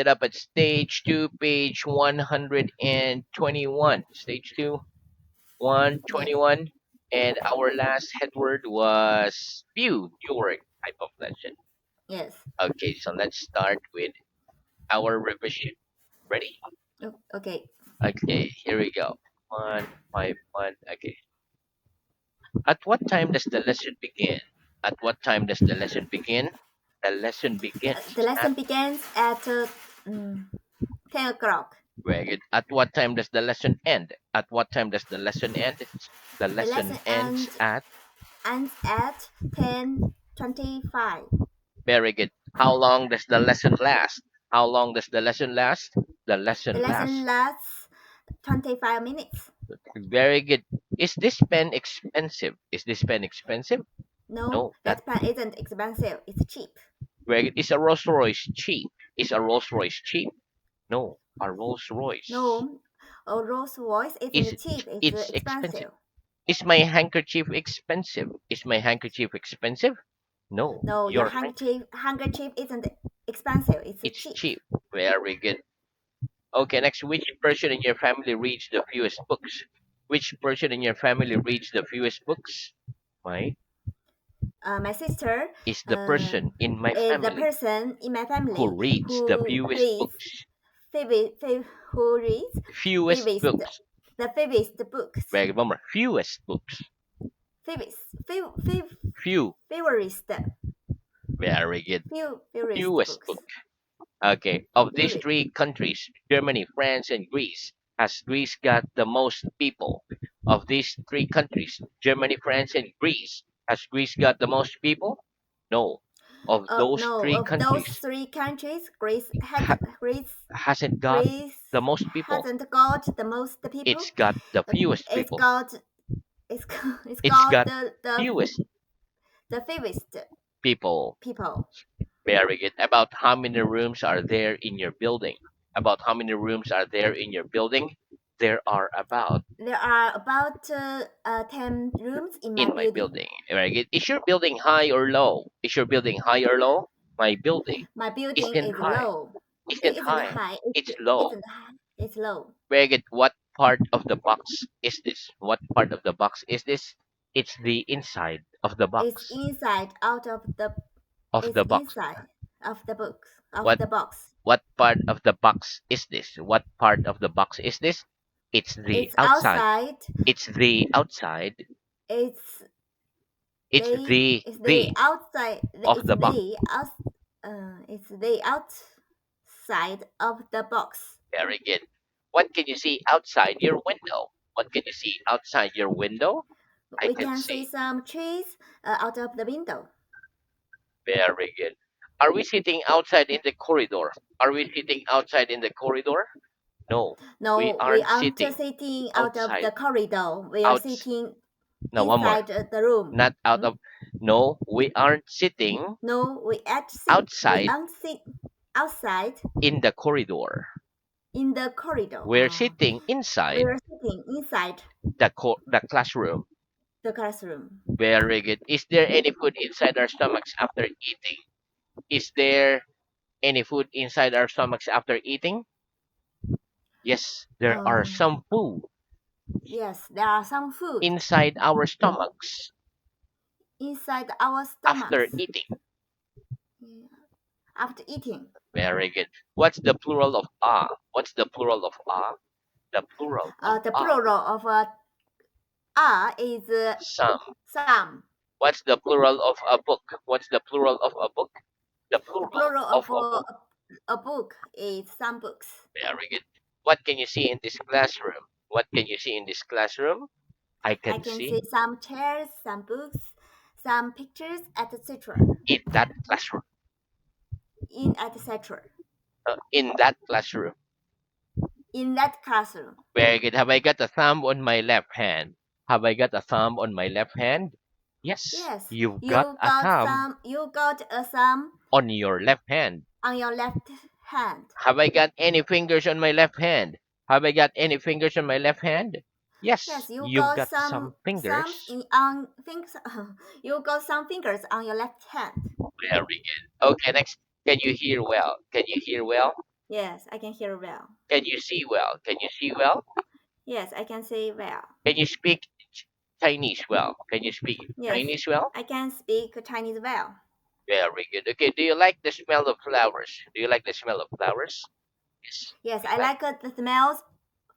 ended up at stage 2, page 121. Stage 2, Yes. 121. And our last headword was view, new word, type of legend. Yes. Okay, so let's start with our revision. Ready? Okay. Okay, here we go. 151. Okay. At what time does the lesson begin? At what time does the lesson begin? The lesson The begins at lesson begins at 10 o'clock. very good. At what time does the lesson end? At what time does the lesson end? The The lesson lesson ends at ends at 10:25. very good. How long does the lesson last? How long does the lesson last? The The lesson lesson lasts. lasts 25 minutes. Very good. Is this pen expensive? Is this pen expensive? No, No, that that pen isn't expensive. It's cheap. very good. Is a Rolls Royce cheap? Is a Rolls Royce cheap? No, a Rolls Royce No, a Rolls Royce is isn't cheap. It's it's expensive. expensive. Is my handkerchief expensive? Is my handkerchief expensive? No, No, your your hand. handkerchief isn't expensive. It's It's cheap. cheap. Very good. Okay, next. Which person in your family reads the fewest books? Which person in your family reads the fewest books? My My sister is the uh, person in my is the family person in my who family reads the who fewest reads books. who reads Fewest fewest books. the fewest books. Very good. One more. Fewest books. Fewest Few. fewest Very good. fewest Fewest books. books. Okay. Of these Fewest. three countries, Germany, France, and Greece, has Greece got the most people? Of these three countries, Germany, France, and Greece, has Greece got the most people? No. Of those No, three of those countries, three countries, ha- hasn't got Greece the most people. hasn't got the most people. It's got the Uh, fewest It's people. got it's It's got got fewest the fewest people. people. Very good. About how many rooms are there in your building? About how many rooms are there in your building? There are about There are about 10 rooms in my in my building. building. Very good. Is your building high or low? Is your building high or low? My building My building isn't is high. low. Isn't It isn't high. high. It's It low. isn't high. It's low. Very good. What part of the box is this? What part of the box is this? It's the inside of the It's box. inside out of the. Of It's the box. inside of the books of What the box. what part of the box is this? What part of the box is this? It's the It's outside. outside. It's the outside. It's It's it's the the outside. of the box. It's the outside of the box. Very good. What can you see outside your window? What can you see outside your window? I We can can see see. some trees out of the window. Very good. Are we sitting outside in the corridor? Are we sitting outside in the corridor? No, we No, we aren't aren't sitting sitting out of outside. the corridor. We are Outs. sitting No, one more. inside the room. Not out Hmm? of. No, we aren't sitting No, we outside aren't sit outside in the corridor. in the corridor. We're sitting We inside are sitting inside the classroom. the classroom. Very good. Is there any food inside our stomachs after eating? Is there any food inside our stomachs after eating? Yes, there are Um, some food yes, there are some food inside our stomachs inside our after stomachs eating. after eating. Very good. What's the plural of ah? What's the plural of ah? The plural of The ah. plural of are is Some. some. What's the plural of a book? What's the plural of a book? The The plural plural of of a book. a book is some books. Very good. What can you see in this classroom? What can you see in this classroom? I I can can see see some chairs, some books, some pictures, etc. in that classroom. In etc. In that classroom. In that classroom. Very good. Have I got a thumb on my left hand? Have I got a thumb on my left hand? Yes, Yes, you've got a thumb you got some on your left hand. on your left hand. Have I got any fingers on my left hand? Have I got any fingers on my left hand? Yes, Yes, you you've got got some some fingers. in on things. You got some fingers on your left hand. Very good. Okay, next. Can you hear well? Can you hear well? Yes, I can hear well. Can you see well? Can you see well? Yes, I can say well. Can you speak Chinese well? Can you speak Yes, Chinese well? I can speak Chinese well. Very good. Okay, do you like the smell of flowers? Do you like the smell of flowers? Yes. Yes, You I like like the smells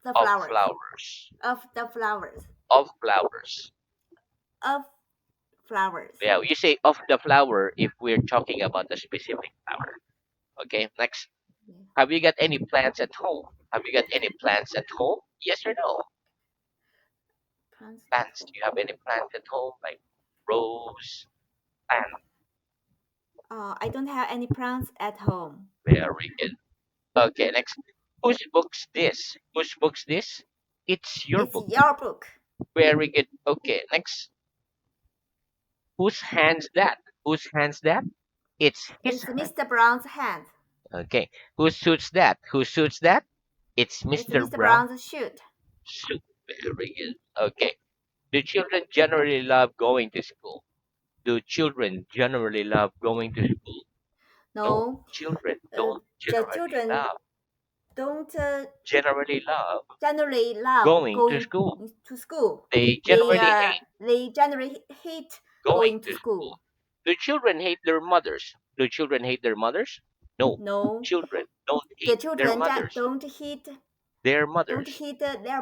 the of flowers flowers. of the flowers Of flowers. of flowers. Yeah, you say of the flower if we're talking about a specific flower. Okay, next. Yeah. Have you got any plants at home? Have you got any plants at home? Yes or no? Plants at Plants. home. Do you have any plants at home? Like rose, plant. I don't have any plants at home. Very good. Okay, next. Whose book's this? Whose book's this? It's your It's book. your book. Very good. Okay, next. Whose hand's that? Whose hand's that? It's his It's hand. Mr. Brown's hand. Okay. Whose suits that? Whose suits that? It's It's Mr. Mr. Brown Brown's shoot. suit. Very good. Okay. Do children generally love going to school? Do children generally love going to school? No, No, children uh, don't the children don't generally love generally love going to going school. to school. They generally hate They generally hate going going to to school. school. Do children hate their mothers? Do children hate their mothers? No, No, children don't the hate their children mothers. Their Mothers.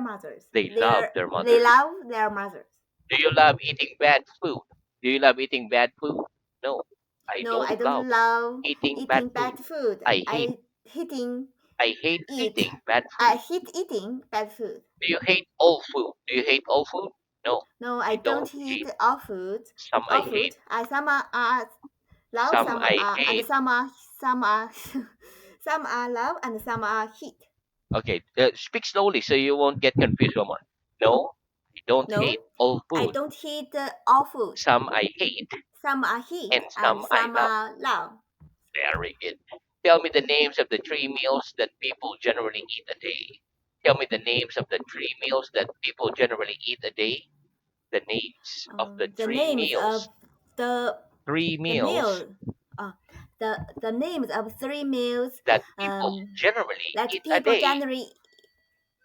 mothers. They love their They mothers. love their mothers. Do you love eating bad food? Do you love eating bad food? No, I No, I don't don't love love eating bad eating food. bad food. I hate Hitting I hate eat. eating bad I food. hate eating bad food. Do you hate all food? Do you hate all food? No, No, I I don't don't eat hate. all food. Some I All food. hate, Some are love, some I hate. some are some are love, and some are hate. Okay, speak slowly so you won't get confused, Omar. No, I don't hate No, all I food. don't hate all food. Some I hate, Some are hate, and and some I some love. are love. Very good. Tell me the names of the three meals that people generally eat a day. Tell me the names of the three meals that people generally eat a day. The names of the The three names of meals. the Three the meals meal, the names of three meals that people um, generally that eat a people day. generally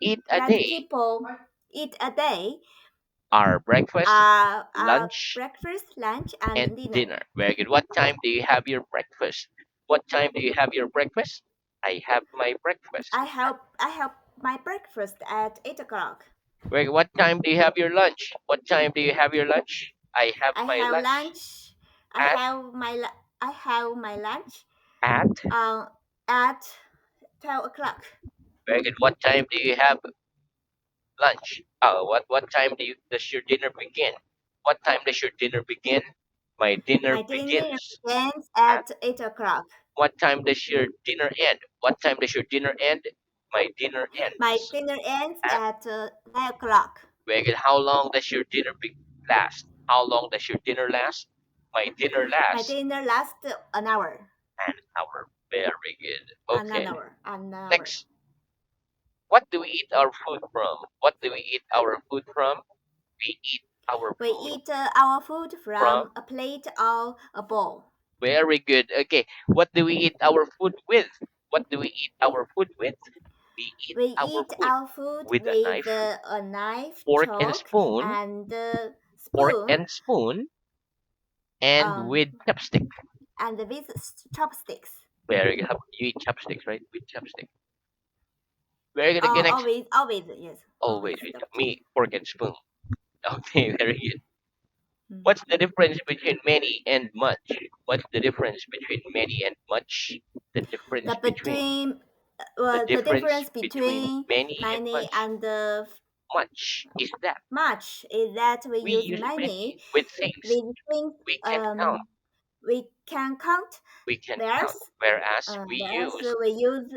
Eat a that day people eat a day are breakfast, are lunch, breakfast, lunch, and and dinner. dinner. Very good. What time do you have your breakfast? What time do you have your breakfast? I have my breakfast. I have my breakfast at 8 o'clock. Very good. What time do you have your lunch? What time do you have your lunch? I have I my have lunch lunch. at I have my lunch at. uh, at 12 o'clock. Very good. What time do you have lunch? What time does your dinner begin? What time does your dinner begin? My dinner My dinner begins begins at. at 8 o'clock. What time does your dinner end? What time does your dinner end? My dinner My ends dinner ends at. at 9 o'clock. Very good. How long does your dinner last? How long does your dinner last? My dinner My lasts dinner lasts an hour. an hour. Very good. An Okay. hour. An hour. Next, what do we eat our food from? What do we eat our food from? We eat our We food eat our food from. from a plate or a bowl. Very good. Okay. What do we eat our food with? What do we eat our food with? We eat We our eat food our food with a with knife, a knife, fork and chalk, spoon, and fork spoon, and spoon, and um, with chopstick. and with chopsticks. Very good. You eat chopsticks, right? With chopstick. Very good. Again, next. Always, yes, Always always with the me, fork and spoon. Okay, very good. mm. What's the difference between many and much? What's the difference between many and much? The difference between The difference between many and many much. and Much is that much is that we we use use many many with things with things we can count. we can count, We can whereas count. Whereas we use we use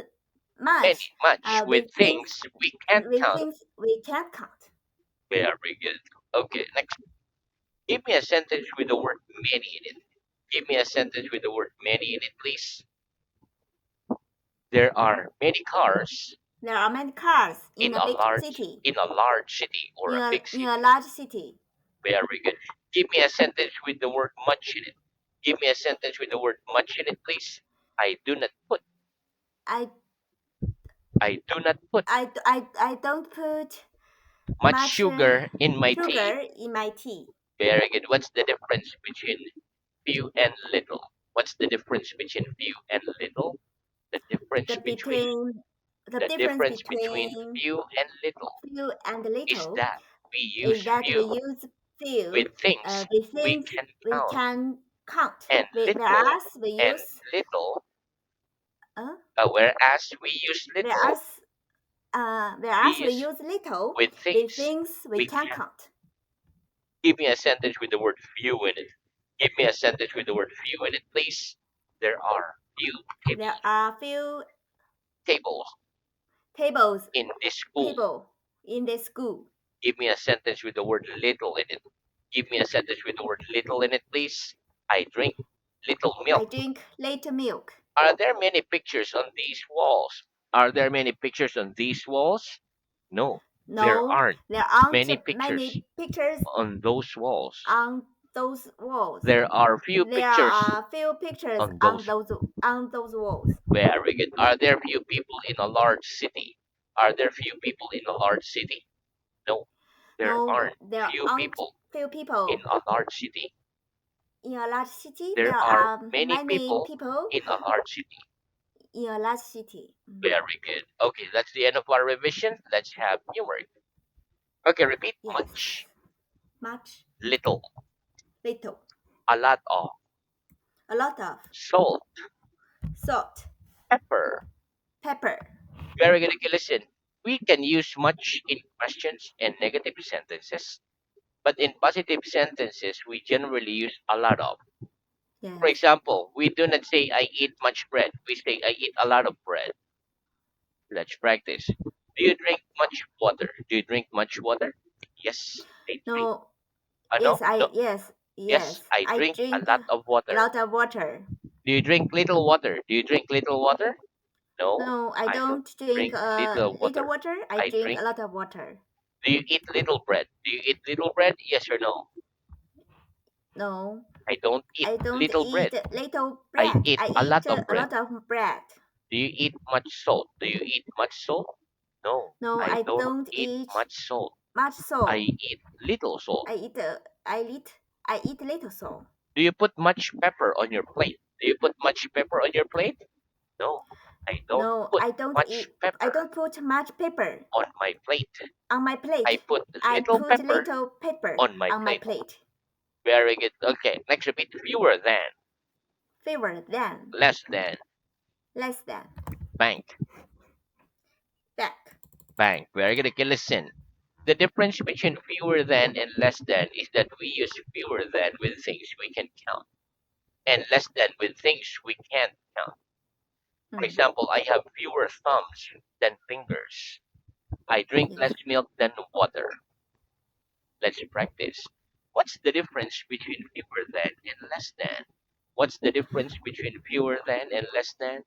many much much with things we can't with count. things we can't count. Very good. Okay, next. Give me a sentence with the word many in it. Give me a sentence with the word many in it, please. There are many cars There are many cars in in a a big large city, city or a big in a city. large city. Very good. Give me a sentence with the word much in it. Give me a sentence with the word much in it, please. I do not put. I I do not put I don't put much much sugar in my tea. sugar in my tea. Very good. What's the difference between few and little? What's the difference between few and little? The difference The between between the the difference difference between between few and little few and is little that we is use that we few use few with things with we things can we count, can count. and little Whereas we and use little. uh, Whereas we use little, whereas we whereas we use use little with with things things we we can can. count. Give me a sentence with the word few in it. Give me a sentence with the word few in it, please. There are few There are few tables tables in this school. table in the school. Give me a sentence with the word little in it. Give me a sentence with the word little in it, please. I drink little I milk. drink little milk. Are there many pictures on these walls? Are there many pictures on these walls? No, there No, aren't there aren't many pictures many pictures on those walls. on those walls. There are few There pictures are few pictures on those. on those walls. Very good. Are there few people in a large city? Are there few people in a large city? No, there No, aren't there few aren't people few in people. a large city. In a large city, There there are are many many people people in a large city. in a large city. Very good. Okay, that's the end of our revision. Let's have humor. Okay, repeat. Yes, Much, much, little, little, a lot of, a lot of salt, salt, pepper. pepper. Very good. Okay, listen. We can use much in questions and negative sentences, but in positive sentences, we generally use a lot of. For Yes. example, we do not say I eat much bread. We say I eat a lot of bread. Let's practice. Do you drink much water? Do you drink much water? Yes, I drink. No. No, no. Yes, Yes. I I drink a drink lot of a water. lot of water. Do you drink little water? Do you drink little water? No, No, I I don't don't drink drink little little water. water. I I drink a drink. lot of water. Do you eat little bread? Do you eat little bread? Yes or no? No, I don't eat I don't little bread. eat little I bread. eat I a eat lot of a bread. lot of bread. Do you eat much salt? Do you eat much salt? No, No, I I don't don't eat eat much salt. much I salt. eat little salt. I eat I eat little salt. Do you put much pepper on your plate? Do you put much pepper on your plate? No, I don't No, put much I pepper don't put much pepper on my plate. on my I plate. put I little put pepper little pepper on my on my plate. plate. Very good. Okay, next repeat. Fewer than, Fewer than, less than, less than, bank, back. bank. Very good. Okay, listen. The difference between fewer than and less than is that we use fewer than with things we can count and less than with things we can't count. For Mm, example, I have fewer thumbs than fingers. I drink yes. less milk than water. Let's practice. What's the difference between fewer than and less than? What's the difference between fewer than and less than?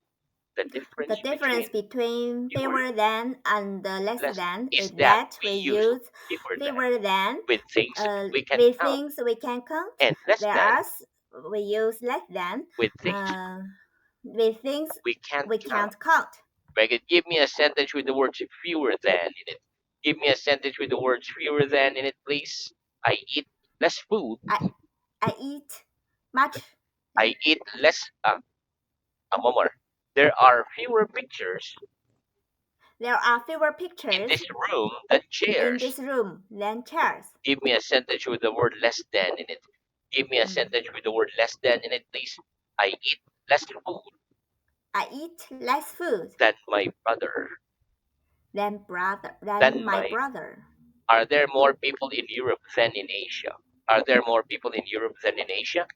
The The difference difference between between fewer fewer than and the less less than is is that that we we use use fewer than fewer than with things we can with count things we can count, and less than whereas we use less than with things uh, with things we can't we count. can't count. Right? Give me a sentence with the words fewer than in it. Give me a sentence with the words fewer than in it, please. I eat less food. I I eat much. I eat less. One more. There are fewer pictures There are fewer in pictures this room than in chairs. this room than chairs. Give me a sentence with the word less than in it. Give me a Mm. sentence with the word less than in it, please. I eat less food I eat less food than my brother. than Than my my. brother. Are there more people in Europe than in Asia? Are there more people in Europe than in Asia?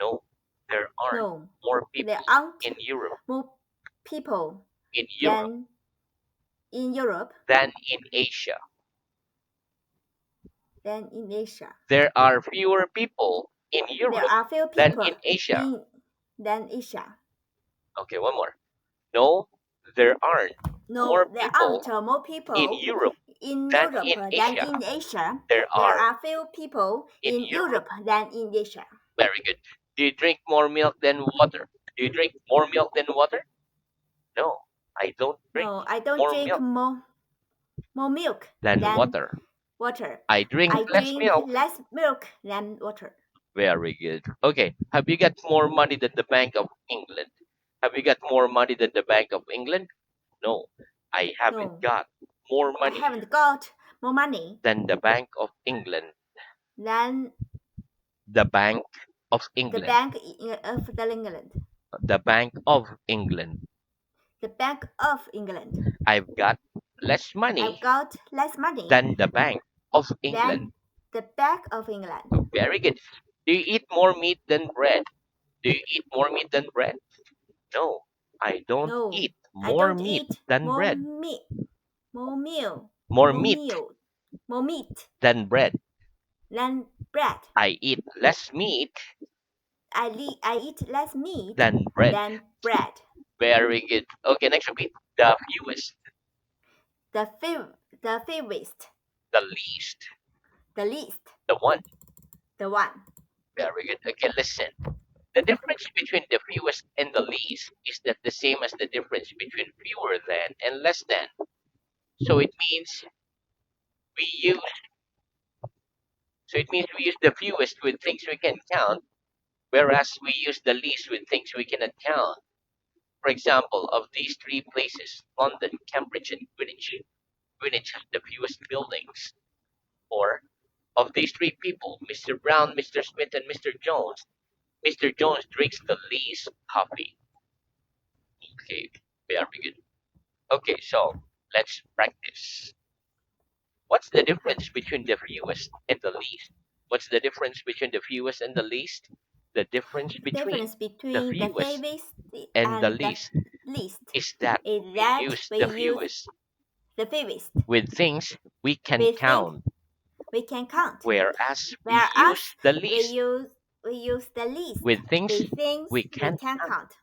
No, there aren't No, more there people aren't in Europe. more people In Europe than in Europe than in Asia. than in Asia. There are fewer people in There Europe are fewer than people in Asia. in than Asia. Okay, one more. No, there aren't No, more there aren't people more in people Europe in than Europe in than Asia. in Asia. There There are are fewer people in in Europe. Europe than in Asia. Very good. Do you drink more milk than water? Do you drink more milk than water? No. I don't drink No, I don't more drink milk more milk than than water. water. I drink I less drink milk. less milk than water. Very good. Okay. Have you got more money than the Bank of England? Have you got more money than the Bank of England? No, I haven't No, got more I money haven't got more money than the Bank of England. than The Bank of the England. Bank of the England. The Bank of England. The Bank of England. I've got less I've money got less money than the Bank of England. than the Bank of England. Very good. Do you eat more meat than bread? Do you eat more meat than bread? No, I don't No, eat I more don't meat eat than more bread. meat, more meal, More more meat meal, more meat than bread. than bread. I eat less meat I eat less meat than bread. than bread. Very good. Okay, next repeat. The fewest, The fewest, the least, the least, the one. the one. Very good. Okay, listen. The difference between the fewest and the least is that the same as the difference between fewer than and less than. So it means we use we use the fewest with things we can count, whereas we use the least with things we cannot count. For example, of these three places, London, Cambridge, and Greenwich, Greenwich has the fewest buildings. Or of these three people, Mr. Brown, Mr. Smith, and Mr. Jones, Mr. Jones drinks the least coffee. Okay, very good. Okay, so let's practice. What's the difference between the fewest and the least? What's the difference between the fewest and the least? The difference between Difference the between the fewest fewest and the and the least least is that is we that use we the use fewest the fewest. with things we can We think count, we can count, whereas we whereas use the we least use we use the least with things with things we we can't can count. count.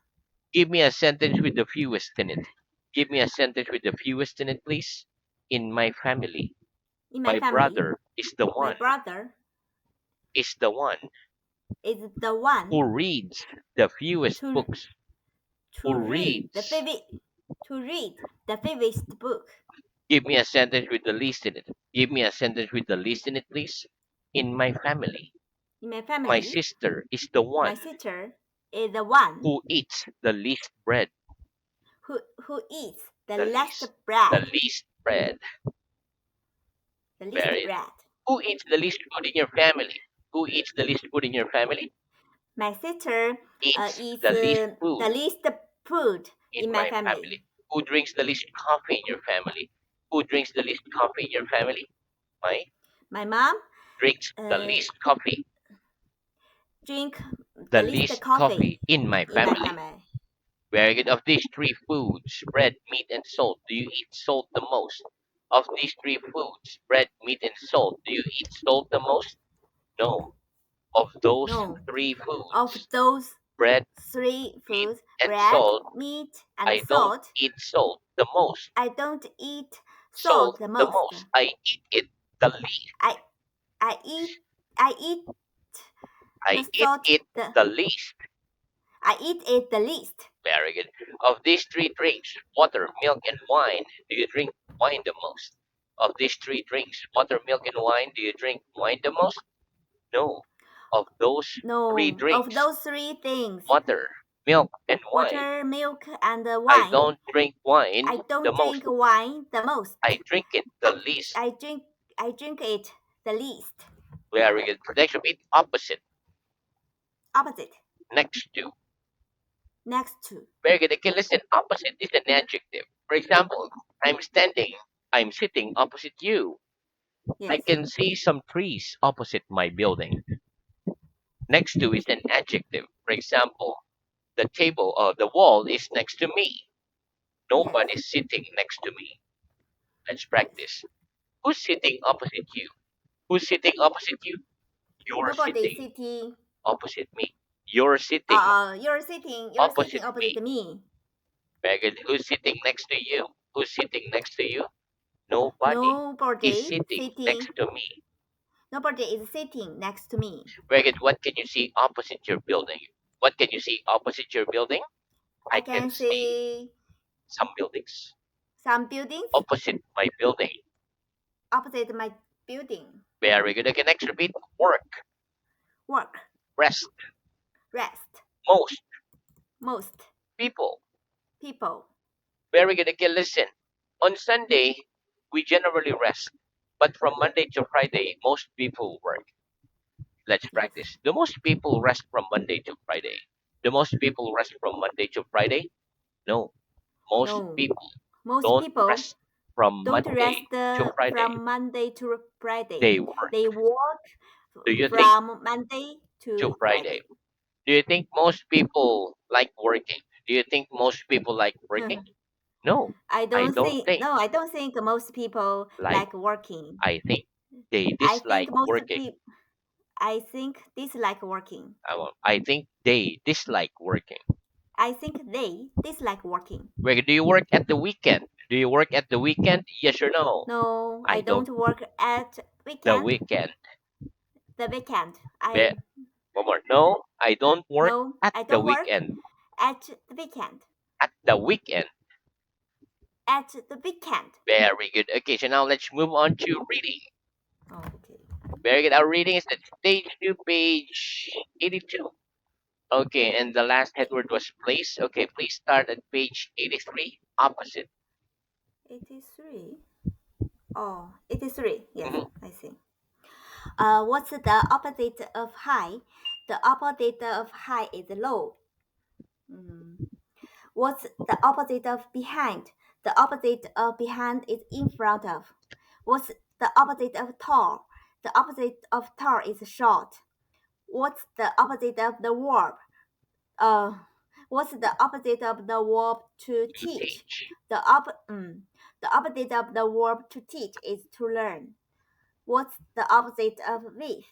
Give me a sentence with the fewest in it. Give me a sentence with the fewest in it, please. In my family, In my my family, brother my brother is the one is the who one reads the fewest to books. to Who read the reads? fewest to read the fewest book. Give me a sentence with the least in it. Give me a sentence with the least in it, please. In my family, In my my family, sister is the my one sister is the one who eats the least bread. who eats the The last least. The bread. least bread. The least Very. bread. Who eats the least food in your family? Who eats the least food in your family? My sister Eats eats the least the food least food in in my my family. family. Who drinks the least coffee in your family? Who drinks the least coffee in your family? My My mom drinks the uh, least coffee. drink The the least least coffee coffee in my in my family. family. Very good. Of these three foods, bread, meat, and salt, do you eat salt the most? Of these three foods, bread, meat, and salt, do you eat salt the most? No. Of those No, three of foods, those bread, three meat, foods, and bread, salt, meat, and I don't salt, eat salt the most. I don't eat salt Salt the the most. most. I eat it the least. I I eat I eat I the eat salt it the the least. I eat it the least. Very good. Of these three drinks, water, milk, and wine, do you drink wine the most? Of these three drinks, water, milk, and wine, do you drink wine the most? No. Of those three No, of drinks, those three things, water, milk, and wine, water, milk, and I wine, don't drink wine I the don't most. drink wine the most. I drink it the I least. I drink I drink it the least. Very good. Next repeat opposite. Opposite. Next to. Next to. Very good. Okay, listen. Opposite is an adjective. For example, I'm standing. I'm sitting opposite you. I Yes. can see some trees opposite my building. Next to is an adjective. For example, the wall is next to me. Yes. Nobody's sitting next to me. Let's Yes. practice. Who's sitting opposite you? Who's sitting opposite you? You're Nobody sitting sitting. opposite me. You're sitting You're sitting. You're sitting opposite opposite me. me. Very good. Who's sitting next to you? Who's sitting next to you? Nobody is Nobody sitting sitting. next to me. Nobody is sitting next to me. Very good. What can you see opposite your building? What can you see opposite your building? I I can can see see Some buildings. Some buildings Opposite my building. opposite my building. Very good. Okay, next repeat. Work. Work, Rest. rest, Most most people. people. Very good. Okay, listen. On Sunday, we generally rest. But from Monday to Friday, most people work. Let's Yes. practice. The most people rest from Monday to Friday. The most people rest from Monday to Friday? No. Most No. people Most don't people rest from don't rest Monday to Friday. from Monday to Friday. They work. They work Do you think from Monday to to Friday? Friday. Do you think most people like working? Do you think most people like working? No, I don't think. I don't think most people Like, like working. I think they I dislike think most working. people I think dislike working. I think they dislike working. I think they dislike working. Where do you work at the weekend? Do you work at the weekend? Yes or no? No, I I don't. don't work at The weekend. weekend. The weekend. Be- I One more. No, I don't work No, at I the don't work weekend. at the weekend. At the weekend. At the weekend. Very good. Okay, so now let's move on to reading. Okay. Very good. Our reading is at stage 2, page 82. Okay, and the last headword was place. Okay, please start at page 83, opposite. 83. Oh, 83. Yes, Mhm. I see. What's the opposite of high? The opposite of high is low. Mm. What's the opposite of behind? The opposite of behind is in front of. What's the opposite of tall? The opposite of tall is short. What's the opposite of the verb? Uh, what's the opposite of the verb to To teach? teach. The opposite of the verb to teach is to learn. What's the opposite of with?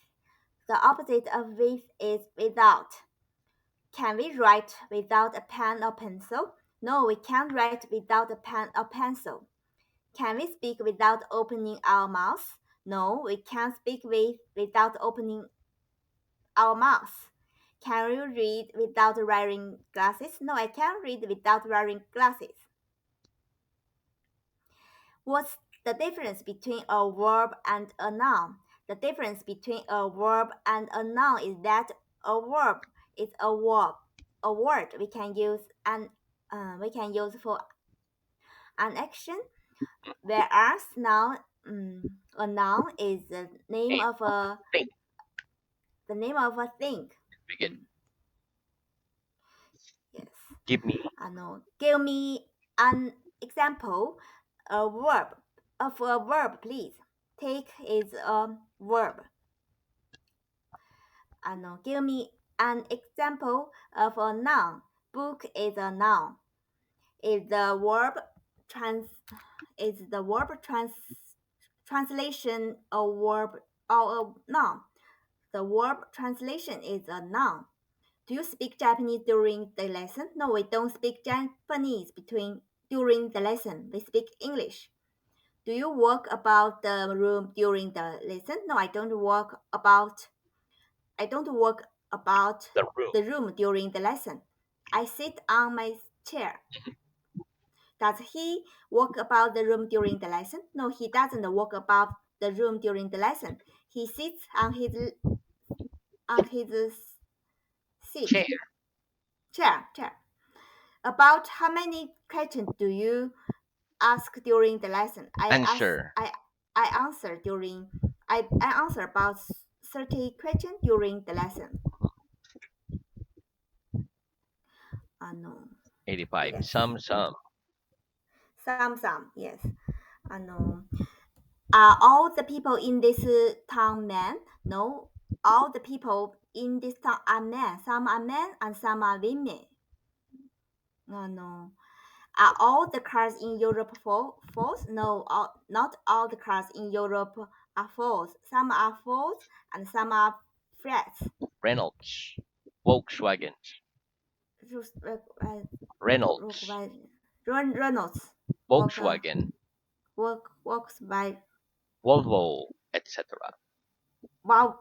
The opposite of with is without. Can we write without a pen or pencil? No, we can't write without a pen or pencil. Can we speak without opening our mouths? No, we can't speak without opening our mouths. Can you read without wearing glasses? No, I can't read without wearing glasses. What's the difference between a verb and a noun? The difference between a verb and a noun is that a verb is a word we can use for an action, whereas a noun is Hey, think. the name of a thing. Begin. Mm, yes. Give me Give me an example, a verb of a verb, please. Take is a verb. Give me an example of a noun. Book is a noun. Is the verb trans is the verb translation a verb or a noun? The verb translation is a noun. Do you speak Japanese during the lesson? No, we don't speak Japanese during the lesson. We speak English. Do you walk about the room during the lesson? No, I don't walk about the room. the room during the lesson. I sit on my chair. Does he walk about the room during the lesson? No, he doesn't walk about the room during the lesson. He sits on his seat. Chair. Chair. About how many questions do you ask during the lesson? Answer. I answer during I answer about 30 questions during the lesson. No. 85. Yes. Some. Some. Yes. No. Are all the people in this town men? No. All the people in this town are men. Some are men and some are women. No. Are all the cars in Europe false? No, not all the cars in Europe are false. Some are false and some are flats. Reynolds. Volkswagen. Reynolds. Reynolds Volkswagen. works by Volvo, etc. Wow,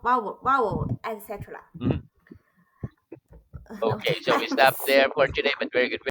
etc. Mhm. No, Okay, so we stop there for today, but very good.